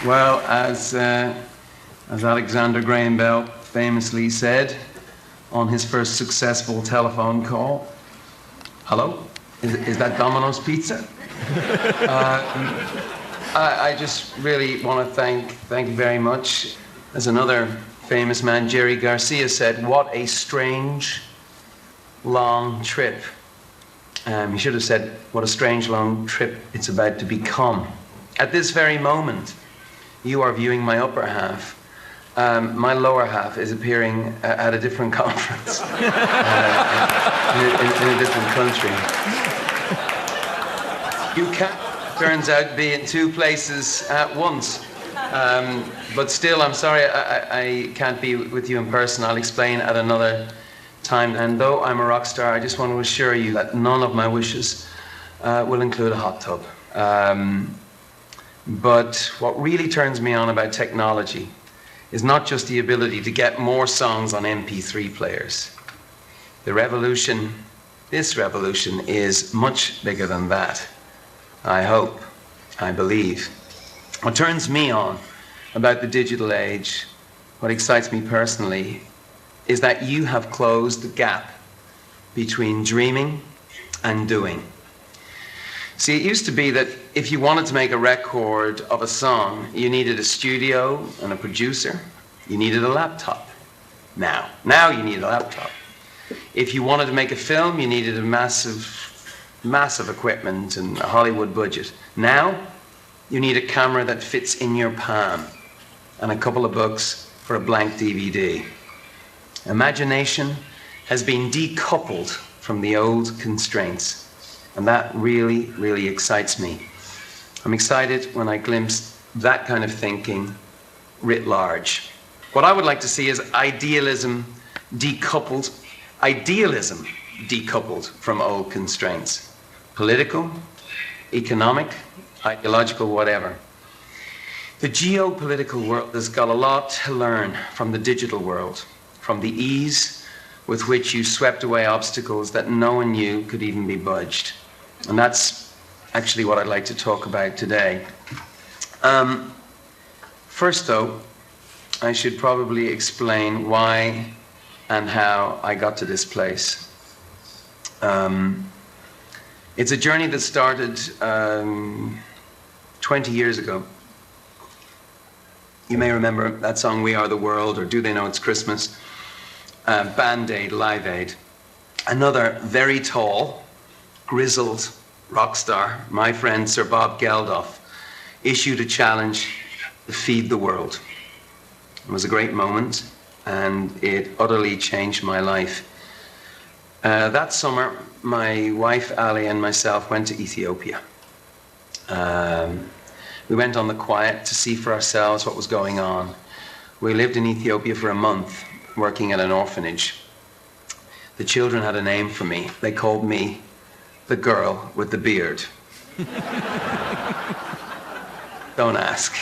Well, as Alexander Graham Bell famously said on his first successful telephone call, hello, is that Domino's Pizza? I just really want to thank you very much. As another famous man, Jerry Garcia, said, what a strange, long trip. He should have said, what a strange, long trip it's about to become. At this very moment, you are viewing my upper half. My lower half is appearing at a different conference in a different country. You can't, turns out, be in two places at once. But still, I'm sorry I can't be with you in person. I'll explain at another time. And though I'm a rock star, I just want to assure you that none of my wishes will include a hot tub. But what really turns me on about technology is not just the ability to get more songs on MP3 players. The revolution, this revolution, is much bigger than that. I hope, I believe. What turns me on about the digital age, what excites me personally, is that you have closed the gap between dreaming and doing. See, it used to be that if you wanted to make a record of a song, you needed a studio and a producer. You needed a laptop. Now you need a laptop. If you wanted to make a film, you needed a massive equipment and a Hollywood budget. Now, you need a camera that fits in your palm and a couple of books for a blank DVD. Imagination has been decoupled from the old constraints. And that really, really excites me. I'm excited when I glimpse that kind of thinking writ large. What I would like to see is idealism decoupled from old constraints. Political, economic, ideological, whatever. The geopolitical world has got a lot to learn from the digital world, from the ease with which you swept away obstacles that no one knew could even be budged. And that's actually what I'd like to talk about today. First, though, I should probably explain why and how I got to this place. It's a journey that started 20 years ago. You may remember that song, We Are the World, or Do They Know It's Christmas? Band-Aid, Live Aid. Another very tall, grizzled rock star, my friend Sir Bob Geldof, issued a challenge to feed the world. It was a great moment, and it utterly changed my life. That summer, my wife Ali and myself went to Ethiopia. We went on the quiet to see for ourselves what was going on. We lived in Ethiopia for a month, working at an orphanage. The children had a name for me. They called me the girl with the beard. Don't ask.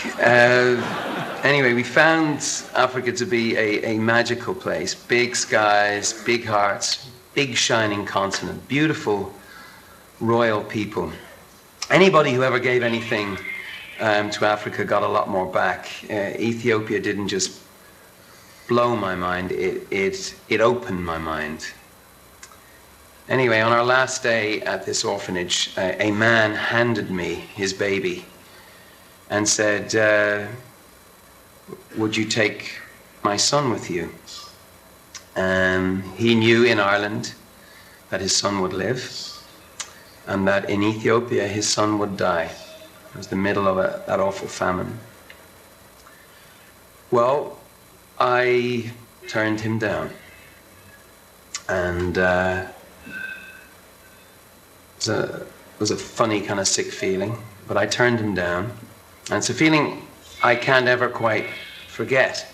Anyway, we found Africa to be a magical place. Big skies, big hearts, big shining continent, beautiful, royal people. Anybody who ever gave anything to Africa got a lot more back. Ethiopia didn't just blow my mind, it opened my mind. Anyway, on our last day at this orphanage, a man handed me his baby and said, would you take my son with you? He knew in Ireland that his son would live, and that in Ethiopia his son would die. It was the middle of that awful famine. Well, I turned him down, and it was a funny kind of sick feeling, but I turned him down, and it's a feeling I can't ever quite forget.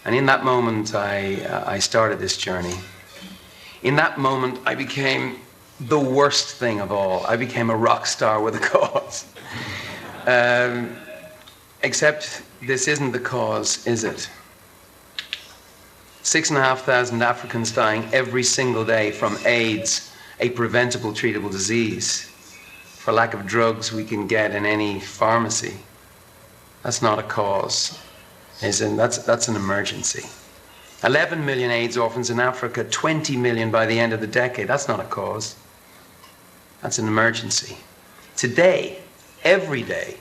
And in that moment, I started this journey. In that moment, I became the worst thing of all. I became a rock star with a cause. Except this isn't the cause, is it? 6,500 Africans dying every single day from AIDS, a preventable, treatable disease, for lack of drugs we can get in any pharmacy. That's not a cause. That's an emergency. 11 million AIDS orphans in Africa, 20 million by the end of the decade. That's not a cause. That's an emergency. Today, every day,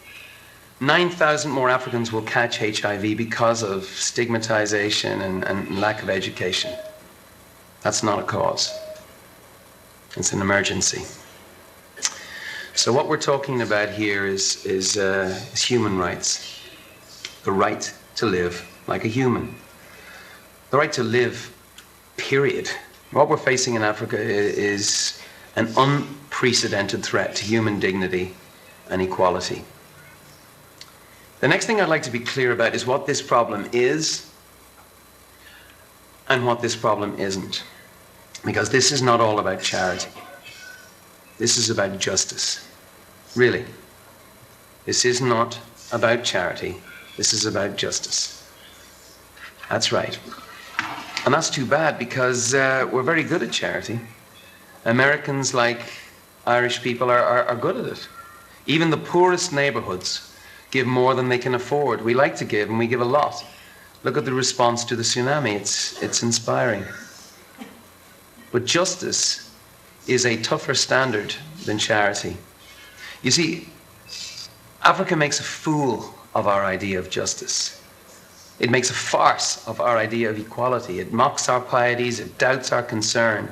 9,000 more Africans will catch HIV because of stigmatization and lack of education. That's not a cause. It's an emergency. So what we're talking about here is human rights. The right to live like a human. The right to live, period. What we're facing in Africa is an unprecedented threat to human dignity and equality. The next thing I'd like to be clear about is what this problem is and what this problem isn't. Because this is not all about charity. This is about justice. Really. This is not about charity. This is about justice. That's right. And that's too bad because we're very good at charity. Americans, like Irish people, are good at it. Even the poorest neighborhoods give more than they can afford. We like to give, and we give a lot. Look at the response to the tsunami. It's inspiring. But justice is a tougher standard than charity. You see, Africa makes a fool of our idea of justice. It makes a farce of our idea of equality. It mocks our pieties, it doubts our concern,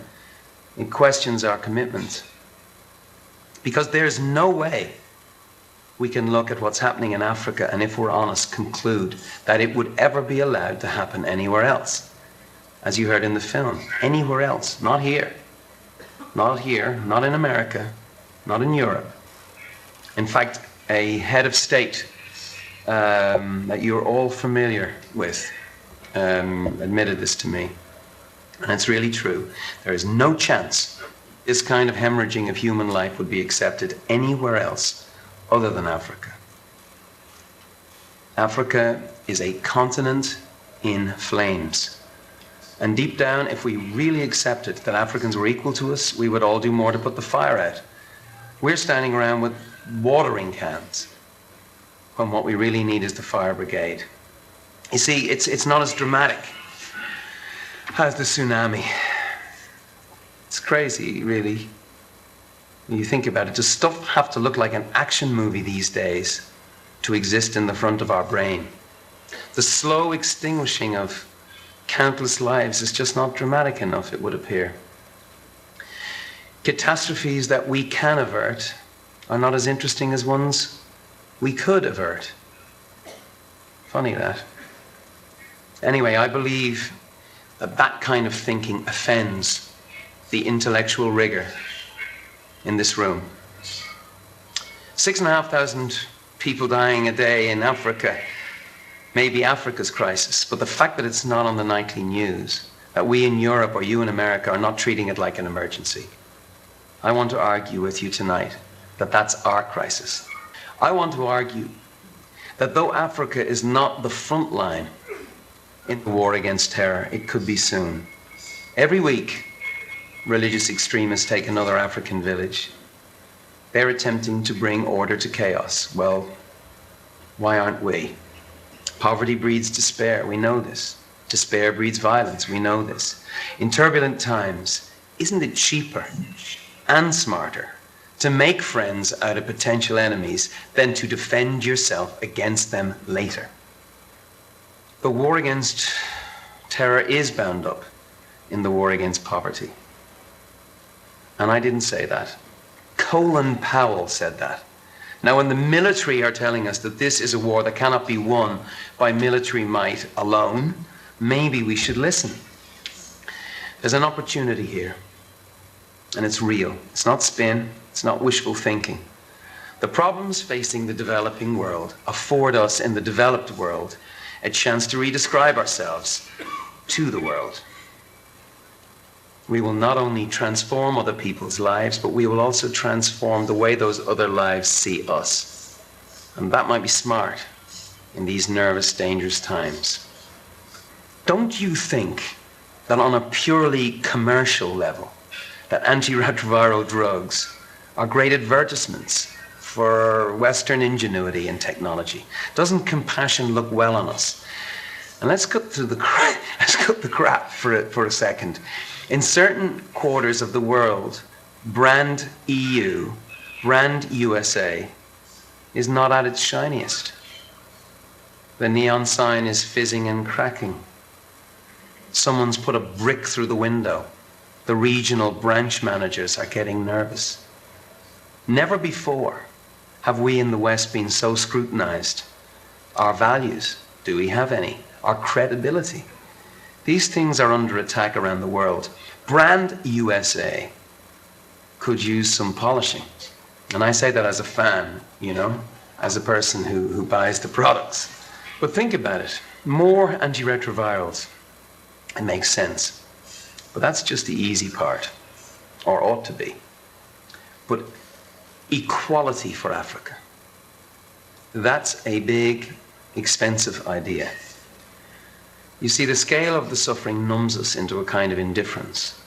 it questions our commitment. Because there's no way we can look at what's happening in Africa and, if we're honest, conclude that it would ever be allowed to happen anywhere else. As you heard in the film, anywhere else, not here. Not here, not in America, not in Europe. In fact, a head of state that you're all familiar with admitted this to me. And it's really true. There is no chance this kind of hemorrhaging of human life would be accepted anywhere else other than Africa. Africa is a continent in flames. And deep down, if we really accepted that Africans were equal to us, we would all do more to put the fire out. We're standing around with watering cans when what we really need is the fire brigade. You see, it's not as dramatic as the tsunami. It's crazy, really. When you think about it, does stuff have to look like an action movie these days to exist in the front of our brain? The slow extinguishing of countless lives is just not dramatic enough, it would appear. Catastrophes that we can avert are not as interesting as ones we could avert. Funny that. Anyway, I believe that that kind of thinking offends the intellectual rigor in this room. 6,500 people dying a day in Africa may be Africa's crisis, but the fact that it's not on the nightly news, that we in Europe or you in America are not treating it like an emergency, I want to argue with you tonight that that's our crisis. I want to argue that though Africa is not the front line in the war against terror, it could be soon. Every week, religious extremists take another African village. They're attempting to bring order to chaos. Well, why aren't we? Poverty breeds despair, we know this. Despair breeds violence, we know this. In turbulent times, isn't it cheaper and smarter to make friends out of potential enemies than to defend yourself against them later? The war against terror is bound up in the war against poverty. And I didn't say that. Colin Powell said that. Now, when the military are telling us that this is a war that cannot be won by military might alone, maybe we should listen. There's an opportunity here, and it's real. It's not spin, it's not wishful thinking. The problems facing the developing world afford us in the developed world a chance to redescribe ourselves to the world. We will not only transform other people's lives, but we will also transform the way those other lives see us. And that might be smart in these nervous, dangerous times. Don't you think that on a purely commercial level, that antiretroviral drugs are great advertisements for Western ingenuity and technology? Doesn't compassion look well on us? And let's cut the crap for a second. In certain quarters of the world, brand EU, brand USA is not at its shiniest. The neon sign is fizzing and cracking. Someone's put a brick through the window. The regional branch managers are getting nervous. Never before have we in the West been so scrutinized. Our values, do we have any? Our credibility. These things are under attack around the world. Brand USA could use some polishing. And I say that as a fan, you know, as a person who buys the products. But think about it. More antiretrovirals. It makes sense. But that's just the easy part, or ought to be. But equality for Africa. That's a big, expensive idea. You see, the scale of the suffering numbs us into a kind of indifference.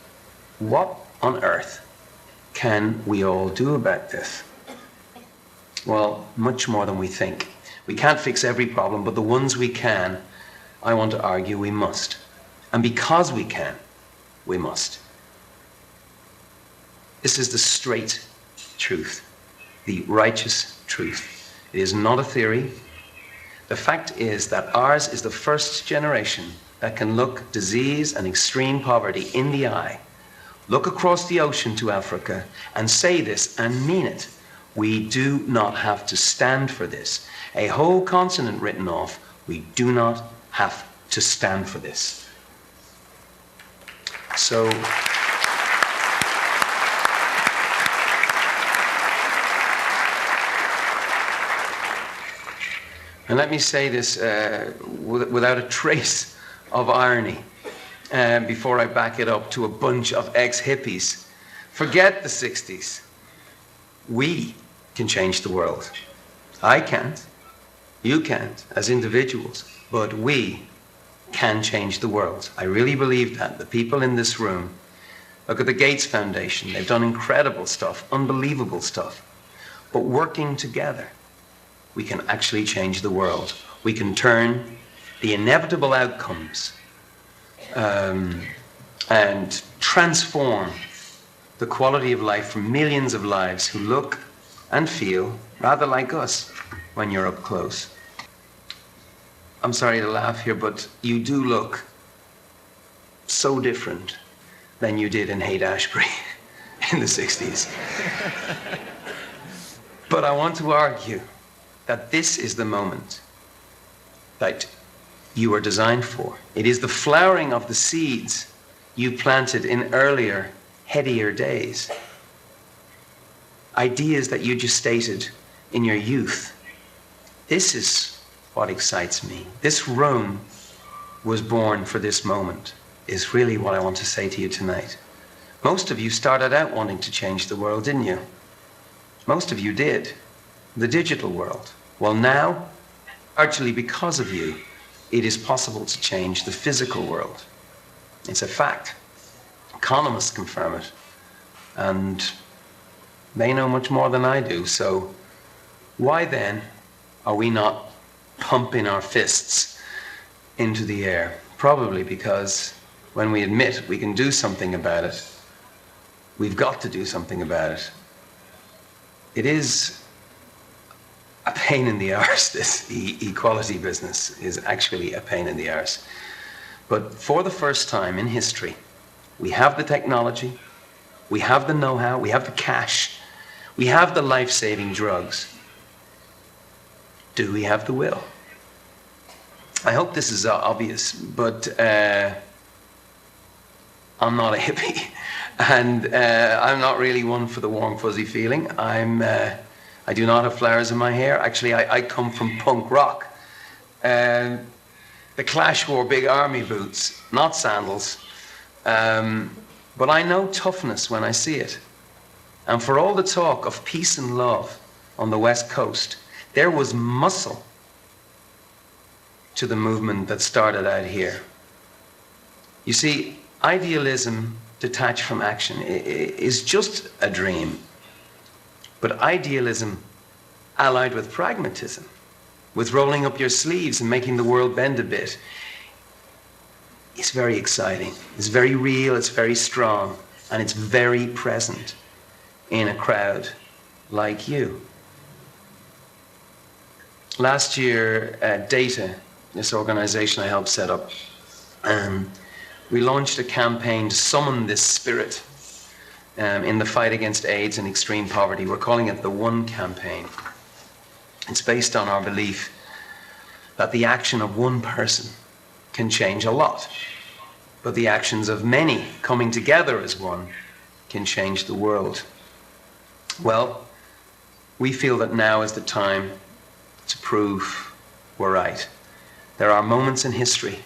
What on earth can we all do about this? Well, much more than we think. We can't fix every problem, but the ones we can, I want to argue we must. And because we can, we must. This is the straight truth, the righteous truth. It is not a theory. The fact is that ours is the first generation that can look disease and extreme poverty in the eye, look across the ocean to Africa, and say this and mean it. We do not have to stand for this. A whole continent written off. We do not have to stand for this. So, and let me say this without a trace of irony before I back it up to a bunch of ex-hippies. Forget the 60s. We can change the world. I can't. You can't as individuals. But we can change the world. I really believe that. The people in this room, look at the Gates Foundation. They've done incredible stuff, unbelievable stuff. But working together, we can actually change the world. We can turn the inevitable outcomes and transform the quality of life for millions of lives who look and feel rather like us when you're up close. I'm sorry to laugh here, but you do look so different than you did in Haight-Ashbury in the 60s. But I want to argue that this is the moment that you were designed for. It is the flowering of the seeds you planted in earlier, headier days. Ideas that you just stated in your youth. This is what excites me. This room was born for this moment, is really what I want to say to you tonight. Most of you started out wanting to change the world, didn't you? Most of you did. The digital world. Well, now, largely because of you, it is possible to change the physical world. It's a fact. Economists confirm it. And they know much more than I do. So why then are we not pumping our fists into the air? Probably because when we admit we can do something about it, we've got to do something about it. It is a pain in the arse. This equality business is actually a pain in the arse. But for the first time in history, we have the technology, we have the know-how, we have the cash, we have the life-saving drugs. Do we have the will? I hope this is obvious, but I'm not a hippie, and I'm not really one for the warm, fuzzy feeling. I do not have flowers in my hair. Actually, I come from punk rock. The Clash wore big army boots, not sandals. But I know toughness when I see it. And for all the talk of peace and love on the West Coast, there was muscle to the movement that started out here. You see, idealism detached from action is just a dream. But idealism allied with pragmatism, with rolling up your sleeves and making the world bend a bit, is very exciting. It's very real, it's very strong, and it's very present in a crowd like you. Last year, Data, this organization I helped set up, we launched a campaign to summon this spirit in the fight against AIDS and extreme poverty. We're calling it the One Campaign. It's based on our belief that the action of one person can change a lot, but the actions of many coming together as one can change the world. Well, we feel that now is the time to prove we're right. There are moments in history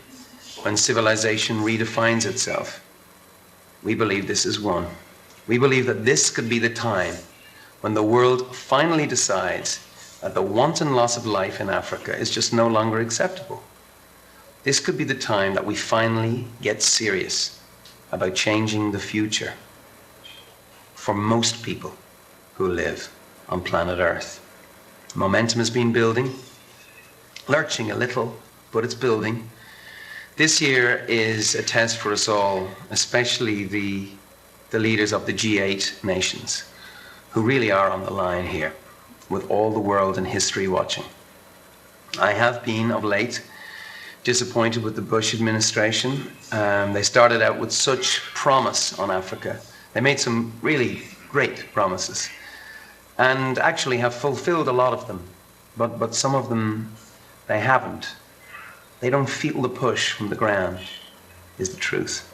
when civilization redefines itself. We believe this is one. We believe that this could be the time when the world finally decides that the wanton loss of life in Africa is just no longer acceptable. This could be the time that we finally get serious about changing the future for most people who live on planet Earth. Momentum has been building, lurching a little, but it's building. This year is a test for us all, especially the leaders of the G8 nations, who really are on the line here, with all the world and history watching. I have been, of late, disappointed with the Bush administration. They started out with such promise on Africa. They made some really great promises, and actually have fulfilled a lot of them, but some of them they haven't. They don't feel the push from the ground, is the truth.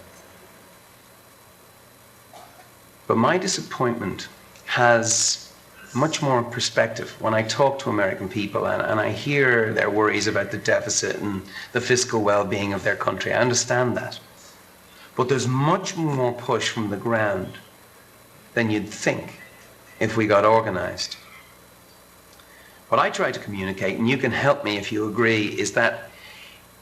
But my disappointment has much more perspective when I talk to American people and I hear their worries about the deficit and the fiscal well-being of their country. I understand that. But there's much more push from the ground than you'd think if we got organized. What I try to communicate, and you can help me if you agree, is that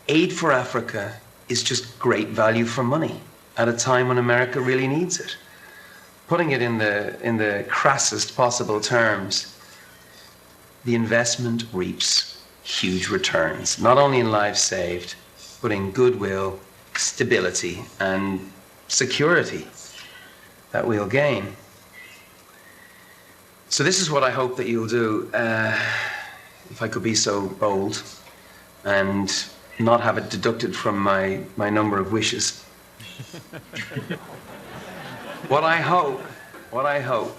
aid for Africa is just great value for money at a time when America really needs it. Putting it in the crassest possible terms, the investment reaps huge returns, not only in lives saved, but in goodwill, stability, and security that we'll gain. So this is what I hope that you'll do, if I could be so bold, and not have it deducted from my number of wishes. What I hope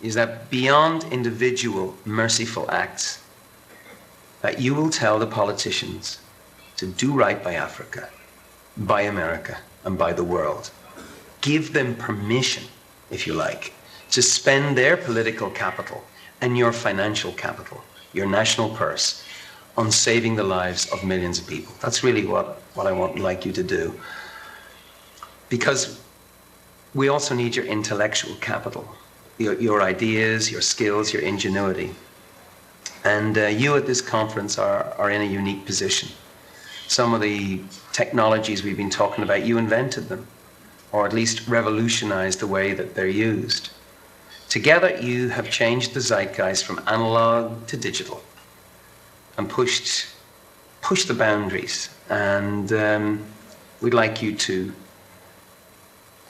is that beyond individual merciful acts, that you will tell the politicians to do right by Africa, by America, and by the world. Give them permission, if you like, to spend their political capital and your financial capital, your national purse, on saving the lives of millions of people. That's really what I would like you to do. Because we also need your intellectual capital, your ideas, your skills, your ingenuity. And you at this conference are in a unique position. Some of the technologies we've been talking about, you invented them, or at least revolutionized the way that they're used. Together, you have changed the zeitgeist from analog to digital and pushed the boundaries. And we'd like you to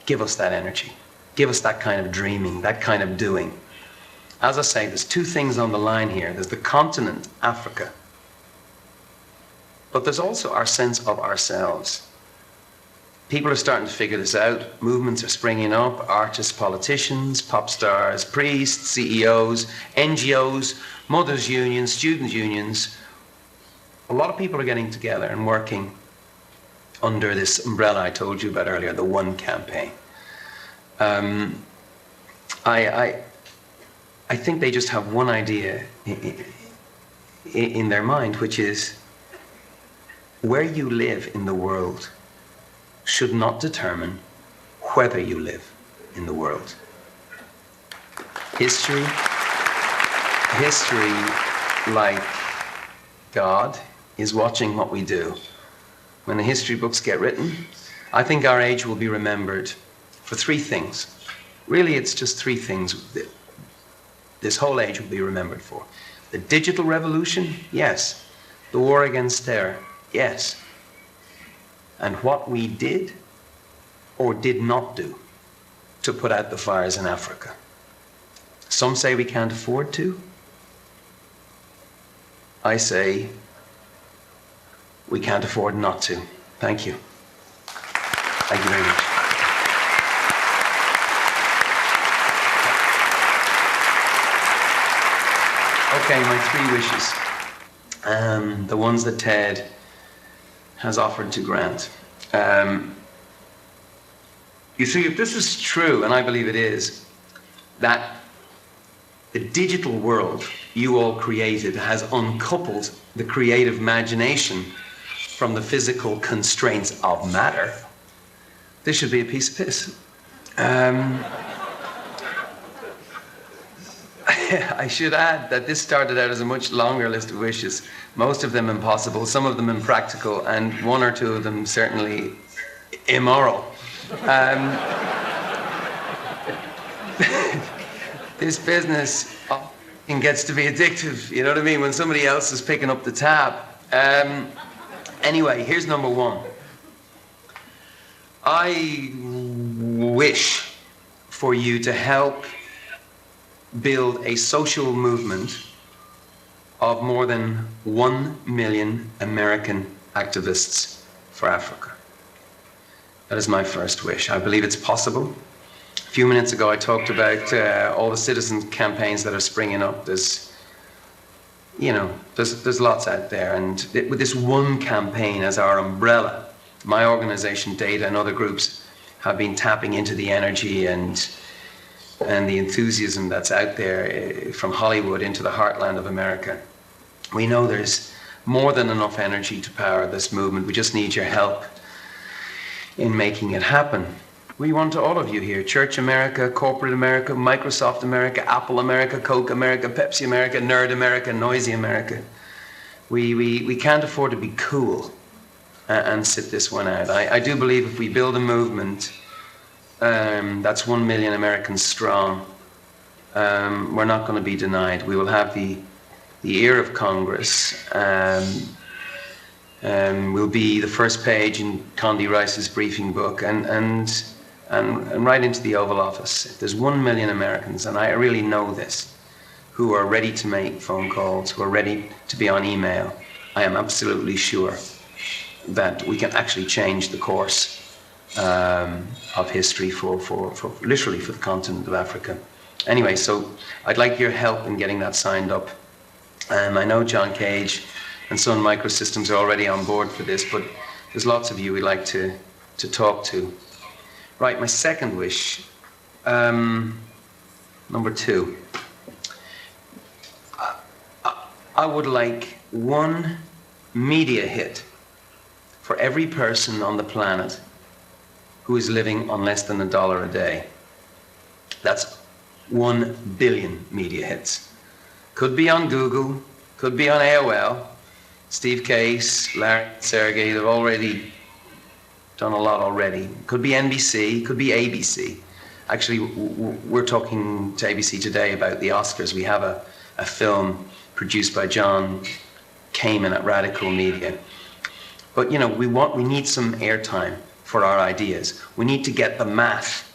give us that energy. Give us that kind of dreaming, that kind of doing. As I say, there's two things on the line here. There's the continent, Africa. But there's also our sense of ourselves. People are starting to figure this out. Movements are springing up. Artists, politicians, pop stars, priests, CEOs, NGOs, mothers' unions, students' unions. A lot of people are getting together and working under this umbrella I told you about earlier, the One Campaign. I think they just have one idea in their mind, which is where you live in the world should not determine whether you live in the world. History, like God, is watching what we do. When the history books get written, I think our age will be remembered for three things. Really, it's just three things this whole age will be remembered for. The digital revolution? Yes. The war against terror? Yes. And what we did or did not do to put out the fires in Africa. Some say we can't afford to. I say we can't afford not to. Thank you. Thank you very much. Okay, my 3 wishes. The ones that Ted has offered to grant. You see, if this is true, and I believe it is, that the digital world you all created has uncoupled the creative imagination from the physical constraints of matter, this should be a piece of piss. I should add that this started out as a much longer list of wishes, most of them impossible, some of them impractical, and 1 or 2 of them certainly immoral. This business gets to be addictive, you know what I mean, when somebody else is picking up the tab. Anyway, here's number 1. I wish for you to help build a social movement of more than 1 million American activists for Africa. That is my first wish. I believe it's possible. A few minutes ago, I talked about all the citizen campaigns that are springing up. There's lots out there. And with this one campaign as our umbrella, my organization, Data, and other groups have been tapping into the energy and the enthusiasm that's out there from Hollywood into the heartland of America. We know there's more than enough energy to power this movement. We just need your help in making it happen. We want all of you here: Church America, Corporate America, Microsoft America, Apple America, Coke America, Pepsi America, Nerd America, Noisy America. We can't afford to be cool and sit this one out. I do believe if we build a movement that's 1 million Americans strong, we're not going to be denied. We will have the ear of Congress. Will be the first page in Condi Rice's briefing book, and right into the Oval Office. If there's 1 million Americans, and I really know this, who are ready to make phone calls, who are ready to be on email, I am absolutely sure that we can actually change the course of history for literally for the continent of Africa. Anyway, so I'd like your help in getting that signed up. I know John Cage and Sun Microsystems are already on board for this, but there's lots of you we'd like to talk to. Right, my second wish, number 2. I would like 1 media hit for every person on the planet who is living on less than $1 a day. That's 1 billion media hits. Could be on Google, could be on AOL. Steve Case, Larry, Sergey, they've already done a lot already. Could be NBC, could be ABC. Actually, we're talking to ABC today about the Oscars. We have a film produced by John Kamen at Radical Media. But you know, we need some airtime for our ideas. We need to get the math.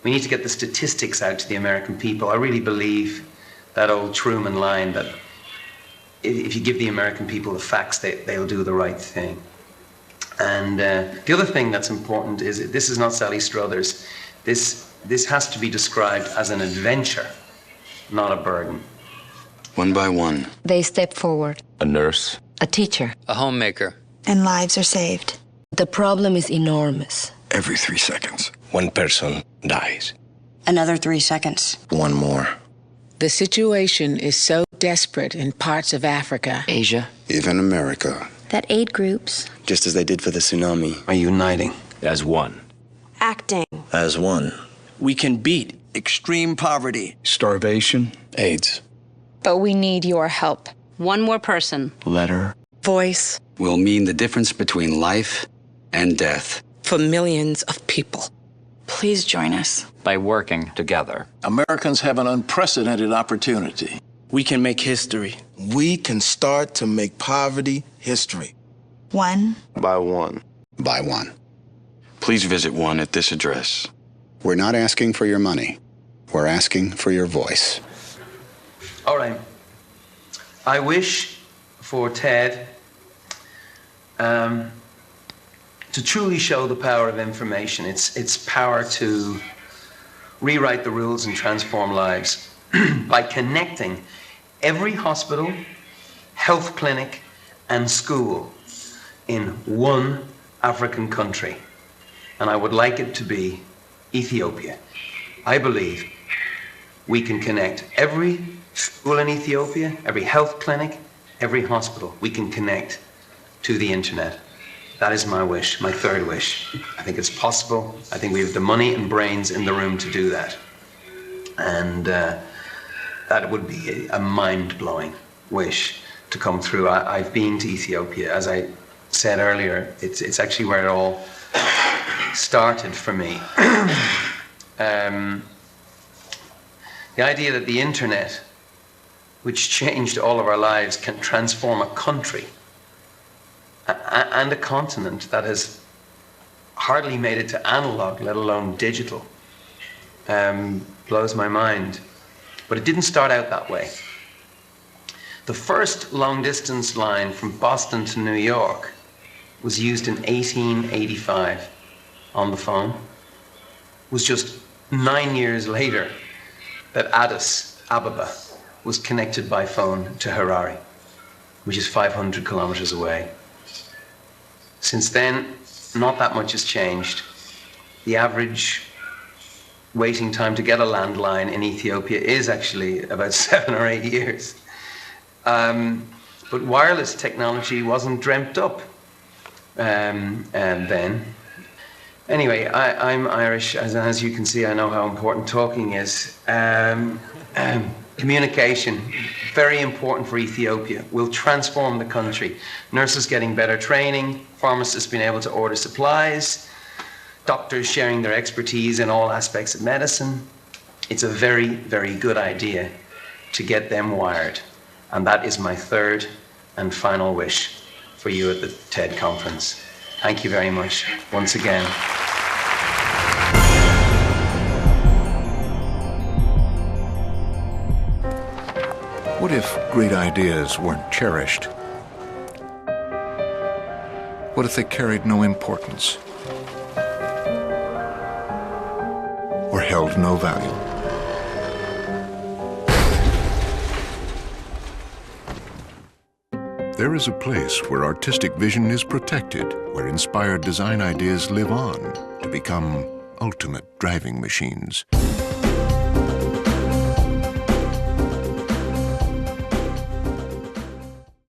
We need to get the statistics out to the American people. I really believe that old Truman line that if you give the American people the facts, they'll do the right thing. And the other thing that's important is this is not Sally Struthers. This has to be described as an adventure, not a burden. One by one. They step forward. A nurse. A teacher. A homemaker. And lives are saved. The problem is enormous. Every 3 seconds, one person dies. Another 3 seconds. One more. The situation is so desperate in parts of Africa, Asia, Even America. that aid groups, Just as they did for the tsunami. Are uniting. As one. Acting. As one. We can beat extreme poverty, Starvation. AIDS. but we need your help. One more person. Letter. Voice. will mean the difference between life and death. For millions of people. Please join us. By working together. Americans have an unprecedented opportunity. We can make history. We can start to make poverty history. One. By one. By one. Please visit one at this address. We're not asking for your money. We're asking for your voice. All right. I wish for TED to truly show the power of information, its power to rewrite the rules and transform lives by connecting every hospital, health clinic, and school in one African country. And I would like it to be Ethiopia. I believe we can connect every school in Ethiopia, every health clinic, every hospital. We can connect to the internet. That is my wish, my third wish. I think it's possible. I think we have the money and brains in the room to do that. And that would be a mind-blowing wish to come through. I've been to Ethiopia. As I said earlier, it's actually where it all started for me. The idea that the internet, which changed all of our lives, can transform a country and a continent that has hardly made it to analog, let alone digital, blows my mind. But it didn't start out that way. The first long-distance line from Boston to New York was used in 1885 on the phone. It was just 9 years later that Addis Ababa was connected by phone to Harare, which is 500 kilometers away. Since then, not that much has changed. The average waiting time to get a landline in Ethiopia is actually about 7 or 8 years. But wireless technology wasn't dreamt up then. Anyway, I'm Irish, as you can see. I know how important talking is. Communication, very important for Ethiopia, will transform the country. Nurses getting better training, pharmacists being able to order supplies, doctors sharing their expertise in all aspects of medicine. It's a very, very good idea to get them wired. And that is my third and final wish for you at the TED conference. Thank you very much once again. What if great ideas weren't cherished? What if they carried no importance? Or held no value? There is a place where artistic vision is protected, where inspired design ideas live on to become ultimate driving machines.